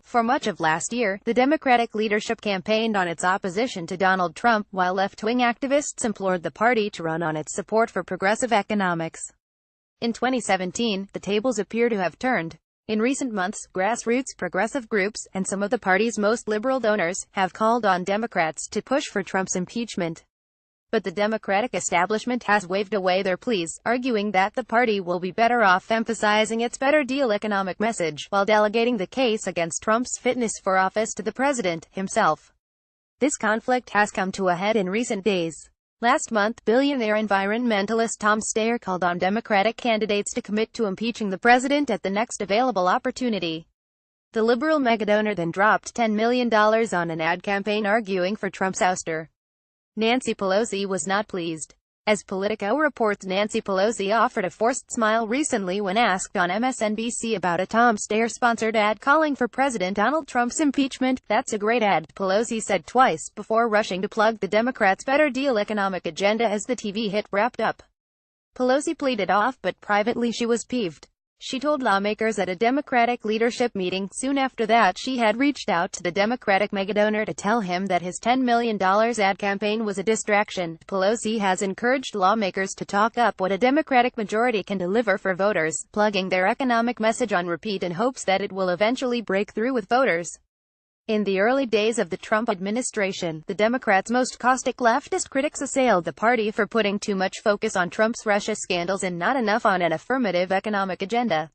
For much of last year, the Democratic leadership campaigned on its opposition to Donald Trump, while left-wing activists implored the party to run on its support for progressive economics. In 2017, the tables appear to have turned. In recent months, grassroots progressive groups, and some of the party's most liberal donors, have called on Democrats to push for Trump's impeachment. But the Democratic establishment has waved away their pleas, arguing that the party will be better off emphasizing its better deal economic message, while delegating the case against Trump's fitness for office to the president himself. This conflict has come to a head in recent days. Last month, billionaire environmentalist Tom Steyer called on Democratic candidates to commit to impeaching the president at the next available opportunity. The liberal megadonor then dropped $10 million on an ad campaign arguing for Trump's ouster. Nancy Pelosi was not pleased. As Politico reports, Nancy Pelosi offered a forced smile recently when asked on MSNBC about a Tom Steyer-sponsored ad calling for President Donald Trump's impeachment. "That's a great ad," Pelosi said twice, before rushing to plug the Democrats' better deal economic agenda as the TV hit wrapped up. Pelosi played it off, but privately she was peeved. She told lawmakers at a Democratic leadership meeting. Soon after that, she had reached out to the Democratic megadonor to tell him that his $10 million ad campaign was a distraction. Pelosi has encouraged lawmakers to talk up what a Democratic majority can deliver for voters, plugging their economic message on repeat in hopes that it will eventually break through with voters. In the early days of the Trump administration, the Democrats' most caustic leftist critics assailed the party for putting too much focus on Trump's Russia scandals and not enough on an affirmative economic agenda.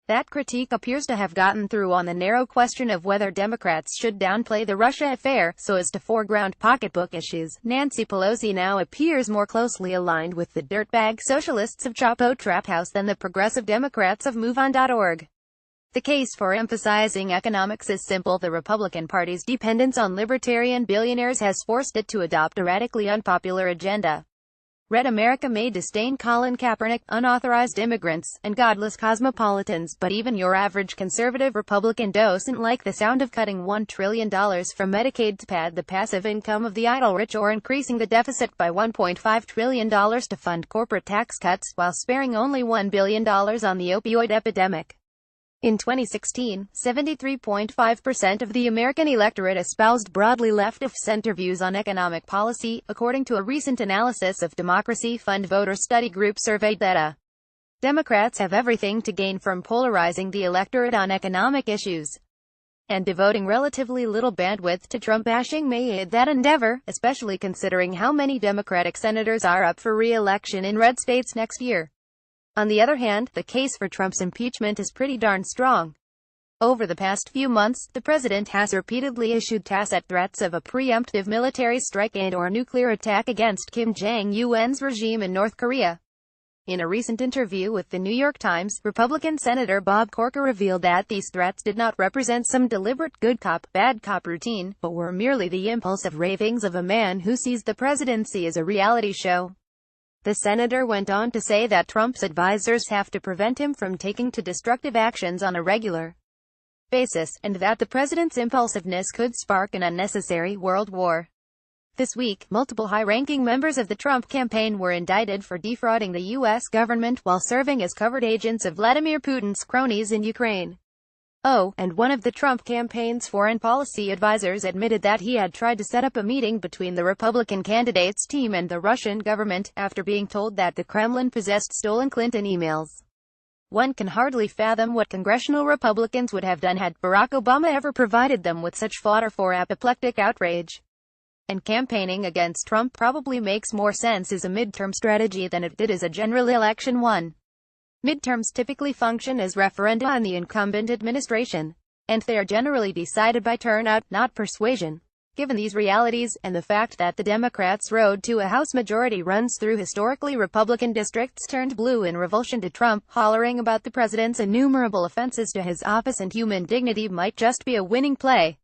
That critique appears to have gotten through on the narrow question of whether Democrats should downplay the Russia affair, so as to foreground pocketbook issues. Nancy Pelosi now appears more closely aligned with the dirtbag socialists of Chapo Trap House than the progressive Democrats of MoveOn.org. The case for emphasizing economics is simple. The Republican Party's dependence on libertarian billionaires has forced it to adopt a radically unpopular agenda. Red America may disdain Colin Kaepernick, unauthorized immigrants, and godless cosmopolitans, but even your average conservative Republican doesn't like the sound of cutting $1 trillion from Medicaid to pad the passive income of the idle rich, or increasing the deficit by $1.5 trillion to fund corporate tax cuts, while sparing only $1 billion on the opioid epidemic. In 2016, 73.5% of the American electorate espoused broadly left-of-center views on economic policy, according to a recent analysis of Democracy Fund voter study group survey data. Democrats have everything to gain from polarizing the electorate on economic issues, and devoting relatively little bandwidth to Trump bashing may aid that endeavor, especially considering how many Democratic senators are up for re-election in red states next year. On the other hand, the case for Trump's impeachment is pretty darn strong. Over the past few months, the president has repeatedly issued tacit threats of a preemptive military strike and/or nuclear attack against Kim Jong-un's regime in North Korea. In a recent interview with the New York Times, Republican Senator Bob Corker revealed that these threats did not represent some deliberate good cop, bad cop routine, but were merely the impulsive ravings of a man who sees the presidency as a reality show. The senator went on to say that Trump's advisors have to prevent him from taking to destructive actions on a regular basis, and that the president's impulsiveness could spark an unnecessary world war. This week, multiple high-ranking members of the Trump campaign were indicted for defrauding the U.S. government while serving as covert agents of Vladimir Putin's cronies in Ukraine. Oh, and one of the Trump campaign's foreign policy advisors admitted that he had tried to set up a meeting between the Republican candidate's team and the Russian government, after being told that the Kremlin possessed stolen Clinton emails. One can hardly fathom what congressional Republicans would have done had Barack Obama ever provided them with such fodder for apoplectic outrage. And campaigning against Trump probably makes more sense as a midterm strategy than it did as a general election one. Midterms typically function as referenda on the incumbent administration, and they are generally decided by turnout, not persuasion. Given these realities, and the fact that the Democrats' road to a House majority runs through historically Republican districts turned blue in revulsion to Trump, hollering about the president's innumerable offenses to his office and human dignity might just be a winning play.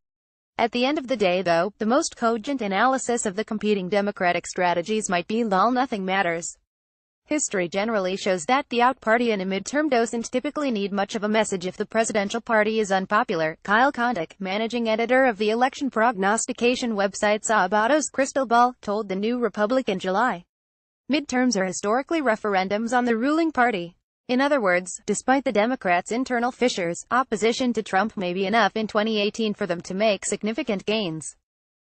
At the end of the day, though, the most cogent analysis of the competing Democratic strategies might be lol, nothing matters. History generally shows that the out party in a midterm doesn't typically need much of a message if the presidential party is unpopular. Kyle Kondik, managing editor of the election prognostication website Sabatos Crystal Ball, told The New Republic in July. Midterms are historically referendums on the ruling party. In other words, despite the Democrats' internal fissures, opposition to Trump may be enough in 2018 for them to make significant gains.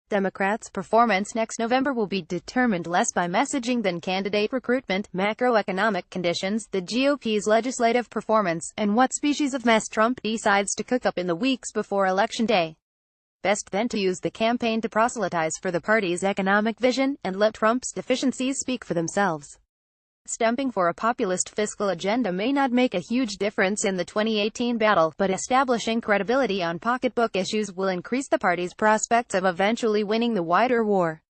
Democrats' performance next November will be determined less by messaging than candidate recruitment, macroeconomic conditions, the GOP's legislative performance, and what species of mess Trump decides to cook up in the weeks before Election Day. Best then to use the campaign to proselytize for the party's economic vision, and let Trump's deficiencies speak for themselves. Stumping for a populist fiscal agenda may not make a huge difference in the 2018 battle, but establishing credibility on pocketbook issues will increase the party's prospects of eventually winning the wider war.